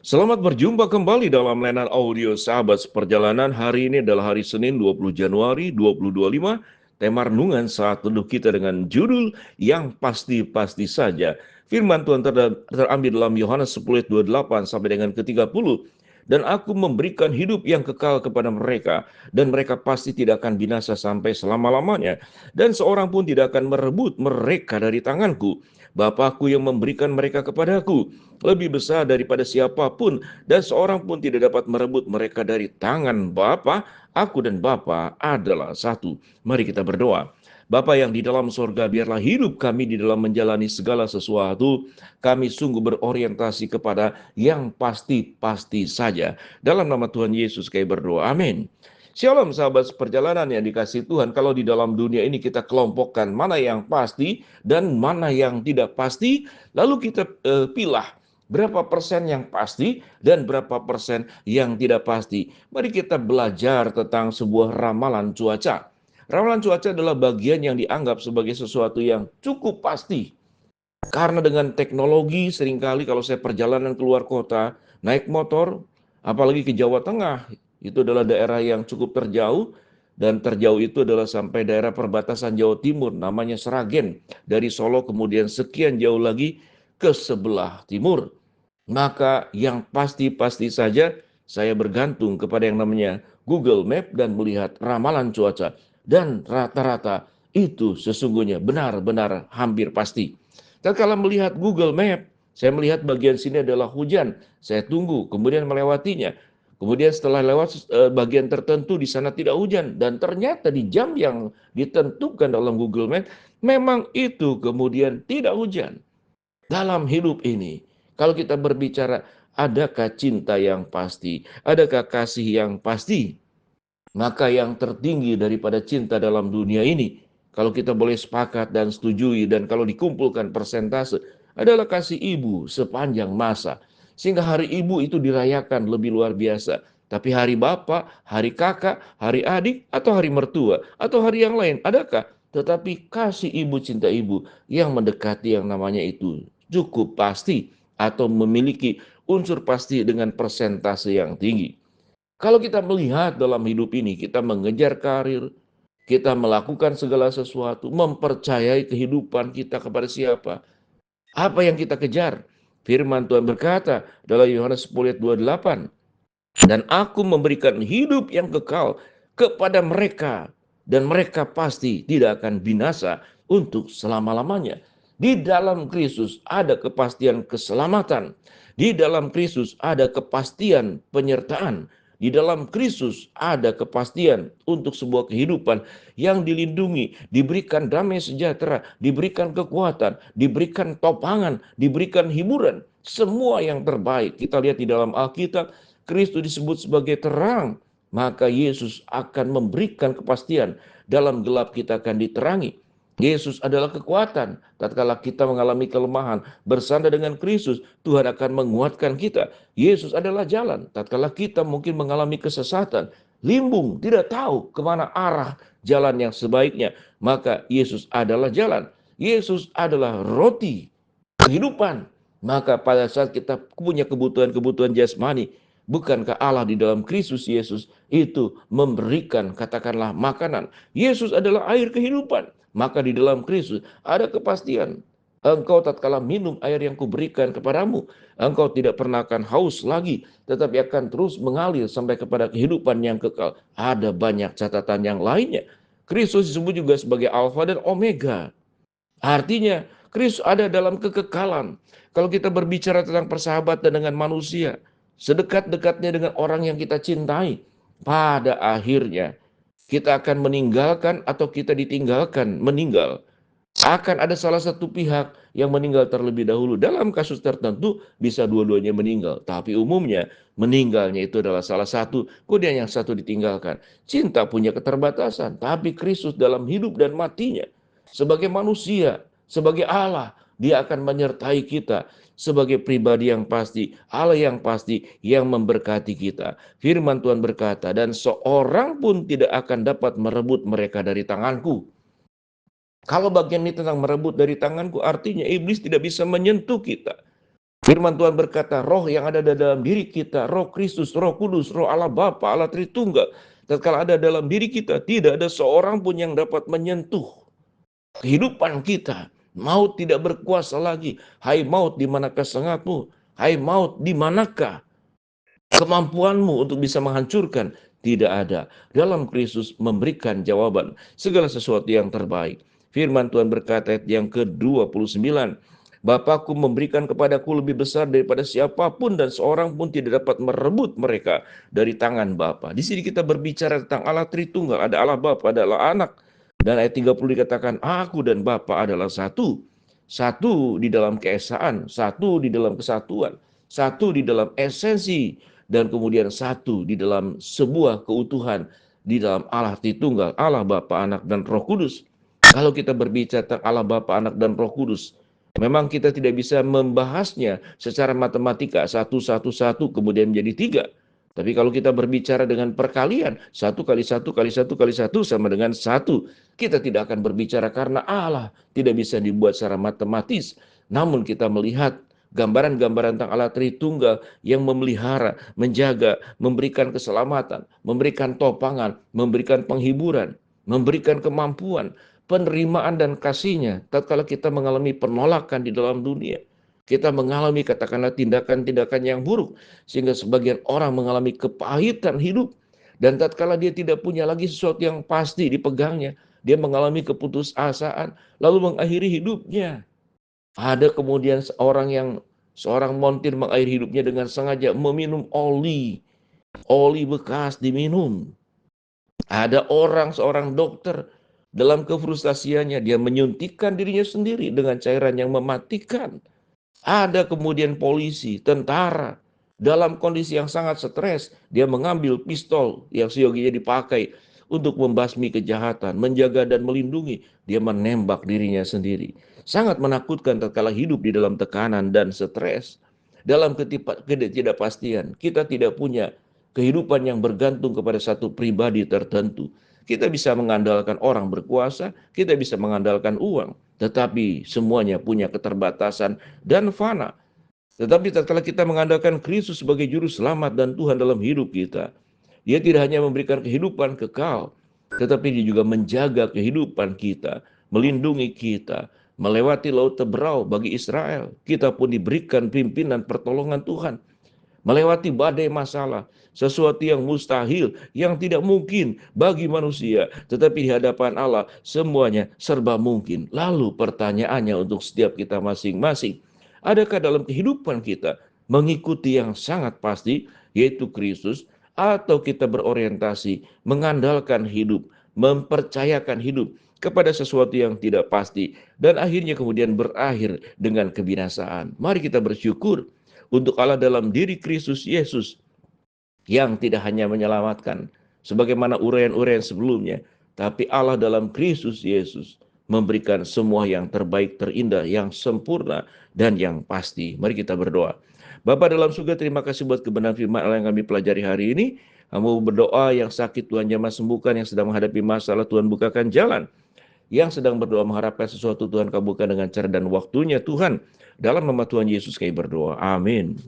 Selamat berjumpa kembali dalam layanan audio Sahabat Seperjalanan. Hari ini adalah hari Senin 20 Januari 2025. Tema renungan saat teduh kita dengan judul yang pasti-pasti saja. Firman Tuhan terambil dalam Yohanes 10 ayat 28 sampai dengan ke-30. Dan aku memberikan hidup yang kekal kepada mereka, dan mereka pasti tidak akan binasa sampai selama-lamanya. Dan seorang pun tidak akan merebut mereka dari tanganku. Bapakku yang memberikan mereka kepadaku lebih besar daripada siapapun, dan seorang pun tidak dapat merebut mereka dari tangan Bapa. Aku dan Bapa adalah satu. Mari kita berdoa. Bapa yang di dalam sorga, biarlah hidup kami di dalam menjalani segala sesuatu, kami sungguh berorientasi kepada yang pasti-pasti saja. Dalam nama Tuhan Yesus kami berdoa, amin. Shalom sahabat perjalanan yang dikasih Tuhan. Kalau di dalam dunia ini kita kelompokkan mana yang pasti dan mana yang tidak pasti, lalu kita pilah berapa persen yang pasti dan berapa persen yang tidak pasti. Mari kita belajar tentang sebuah ramalan cuaca. Ramalan cuaca adalah bagian yang dianggap sebagai sesuatu yang cukup pasti. Karena dengan teknologi seringkali kalau saya perjalanan keluar kota, naik motor, apalagi ke Jawa Tengah, itu adalah daerah yang cukup terjauh, dan terjauh itu adalah sampai daerah perbatasan Jawa Timur, namanya Seragen. Dari Solo kemudian sekian jauh lagi ke sebelah timur. Maka yang pasti-pasti saja saya bergantung kepada yang namanya Google Map dan melihat ramalan cuaca. Dan rata-rata itu sesungguhnya benar-benar hampir pasti. Tatkala melihat Google Map, saya melihat bagian sini adalah hujan. Saya tunggu, kemudian melewatinya. Kemudian setelah lewat bagian tertentu di sana tidak hujan. Dan ternyata di jam yang ditentukan dalam Google Map, memang itu kemudian tidak hujan. Dalam hidup ini, kalau kita berbicara, adakah cinta yang pasti? Adakah kasih yang pasti? Maka yang tertinggi daripada cinta dalam dunia ini, kalau kita boleh sepakat dan setujui, dan kalau dikumpulkan persentase, adalah kasih ibu sepanjang masa. Sehingga hari ibu itu dirayakan lebih luar biasa. Tapi hari bapak, hari kakak, hari adik, atau hari mertua, atau hari yang lain, adakah? Tetapi kasih ibu, cinta ibu yang mendekati yang namanya itu cukup pasti, atau memiliki unsur pasti dengan persentase yang tinggi. Kalau kita melihat dalam hidup ini, kita mengejar karir, kita melakukan segala sesuatu, mempercayai kehidupan kita kepada siapa? Apa yang kita kejar? Firman Tuhan berkata dalam Yohanes 10 ayat 28, dan aku memberikan hidup yang kekal kepada mereka, dan mereka pasti tidak akan binasa untuk selama-lamanya. Di dalam Kristus ada kepastian keselamatan. Di dalam Kristus ada kepastian penyertaan. Di dalam Kristus ada kepastian untuk sebuah kehidupan yang dilindungi, diberikan damai sejahtera, diberikan kekuatan, diberikan topangan, diberikan hiburan. Semua yang terbaik. Kita lihat di dalam Alkitab, Kristus disebut sebagai terang, maka Yesus akan memberikan kepastian. Dalam gelap kita akan diterangi. Yesus adalah kekuatan. Tatkala kita mengalami kelemahan, bersandar dengan Kristus, Tuhan akan menguatkan kita. Yesus adalah jalan. Tatkala kita mungkin mengalami kesesatan, limbung, tidak tahu kemana arah jalan yang sebaiknya, maka Yesus adalah jalan. Yesus adalah roti kehidupan. Maka pada saat kita punya kebutuhan-kebutuhan jasmani, bukankah Allah di dalam Kristus Yesus itu memberikan, katakanlah, makanan? Yesus adalah air kehidupan. Maka di dalam Kristus ada kepastian. Engkau tatkala minum air yang kuberikan kepadamu, engkau tidak pernah akan haus lagi, tetapi akan terus mengalir sampai kepada kehidupan yang kekal. Ada banyak catatan yang lainnya. Kristus disebut juga sebagai Alfa dan Omega. Artinya, Kristus ada dalam kekekalan. Kalau kita berbicara tentang persahabatan dengan manusia, sedekat-dekatnya dengan orang yang kita cintai, pada akhirnya kita akan meninggalkan atau kita ditinggalkan meninggal. Akan ada salah satu pihak yang meninggal terlebih dahulu. Dalam kasus tertentu bisa dua-duanya meninggal. Tapi umumnya meninggalnya itu adalah salah satu, kemudian yang satu ditinggalkan. Cinta punya keterbatasan, tapi Kristus dalam hidup dan matinya, sebagai manusia, sebagai Allah, dia akan menyertai kita sebagai pribadi yang pasti, Allah yang pasti, yang memberkati kita. Firman Tuhan berkata, dan seorang pun tidak akan dapat merebut mereka dari tanganku. Kalau bagian ini tentang merebut dari tanganku, artinya iblis tidak bisa menyentuh kita. Firman Tuhan berkata, roh yang ada dalam diri kita, roh Kristus, roh Kudus, roh Allah Bapa, Allah Tritunggal, tatkala ada dalam diri kita, tidak ada seorang pun yang dapat menyentuh kehidupan kita. Maut tidak berkuasa lagi. Hai maut, di manakah sengatmu? Hai maut, di manakah kemampuanmu untuk bisa menghancurkan? Tidak ada. Dalam Kristus memberikan jawaban segala sesuatu yang terbaik. Firman Tuhan berkata yang ke-29, Bapakku memberikan kepadaku lebih besar daripada siapapun dan seorang pun tidak dapat merebut mereka dari tangan Bapa. Di sini kita berbicara tentang Allah Tritunggal, ada Allah Bapa, ada Allah Anak. Dan ayat 30 dikatakan, aku dan Bapa adalah satu. Satu di dalam keesaan, satu di dalam kesatuan, satu di dalam esensi, dan kemudian satu di dalam sebuah keutuhan di dalam Allah Tritunggal, Allah Bapa, Anak, dan Roh Kudus. Kalau kita berbicara tentang Allah Bapa, Anak, dan Roh Kudus, memang kita tidak bisa membahasnya secara matematika, satu kemudian menjadi tiga. Tapi kalau kita berbicara dengan perkalian, satu kali satu kali satu kali satu sama dengan satu. Kita tidak akan berbicara karena Allah tidak bisa dibuat secara matematis. Namun kita melihat gambaran-gambaran tentang Allah Tritunggal yang memelihara, menjaga, memberikan keselamatan, memberikan topangan, memberikan penghiburan, memberikan kemampuan, penerimaan dan kasih-Nya tatkala kita mengalami penolakan di dalam dunia. Kita mengalami katakanlah tindakan-tindakan yang buruk sehingga sebagian orang mengalami kepahitan hidup, dan tatkala dia tidak punya lagi sesuatu yang pasti dipegangnya, dia mengalami keputusasaan lalu mengakhiri hidupnya. Ada kemudian seorang montir mengakhiri hidupnya dengan sengaja meminum oli bekas diminum. Ada seorang dokter dalam kefrustasiannya dia menyuntikkan dirinya sendiri dengan cairan yang mematikan. Ada kemudian polisi, tentara, dalam kondisi yang sangat stres, dia mengambil pistol yang seyogianya dipakai untuk membasmi kejahatan, menjaga dan melindungi. Dia menembak dirinya sendiri. Sangat menakutkan tatkala hidup di dalam tekanan dan stres. Dalam ketidakpastian, kita tidak punya kehidupan yang bergantung kepada satu pribadi tertentu. Kita bisa mengandalkan orang berkuasa, kita bisa mengandalkan uang, tetapi semuanya punya keterbatasan dan fana. Tetapi tatkala kita mengandalkan Kristus sebagai juru selamat dan Tuhan dalam hidup kita, Dia tidak hanya memberikan kehidupan kekal, tetapi Dia juga menjaga kehidupan kita, melindungi kita, melewati laut Teberau bagi Israel. Kita pun diberikan pimpinan pertolongan Tuhan, melewati badai masalah, sesuatu yang mustahil, yang tidak mungkin bagi manusia, tetapi di hadapan Allah semuanya serba mungkin. Lalu pertanyaannya untuk setiap kita masing-masing, adakah dalam kehidupan kita mengikuti yang sangat pasti, yaitu Kristus, atau kita berorientasi mengandalkan hidup, mempercayakan hidup kepada sesuatu yang tidak pasti, dan akhirnya kemudian berakhir dengan kebinasaan. Mari kita bersyukur untuk Allah dalam diri Kristus Yesus yang tidak hanya menyelamatkan sebagaimana uraian-uraian sebelumnya, tapi Allah dalam Kristus Yesus memberikan semua yang terbaik, terindah, yang sempurna, dan yang pasti. Mari kita berdoa. Bapa dalam surga, terima kasih buat kebenaran firman Allah yang kami pelajari hari ini. Kamu berdoa yang sakit Tuhan jamah sembuhkan, yang sedang menghadapi masalah Tuhan bukakan jalan, yang sedang berdoa mengharapkan sesuatu Tuhan kabulkan dengan cara dan waktunya Tuhan. Dalam nama Tuhan Yesus kami berdoa. Amin.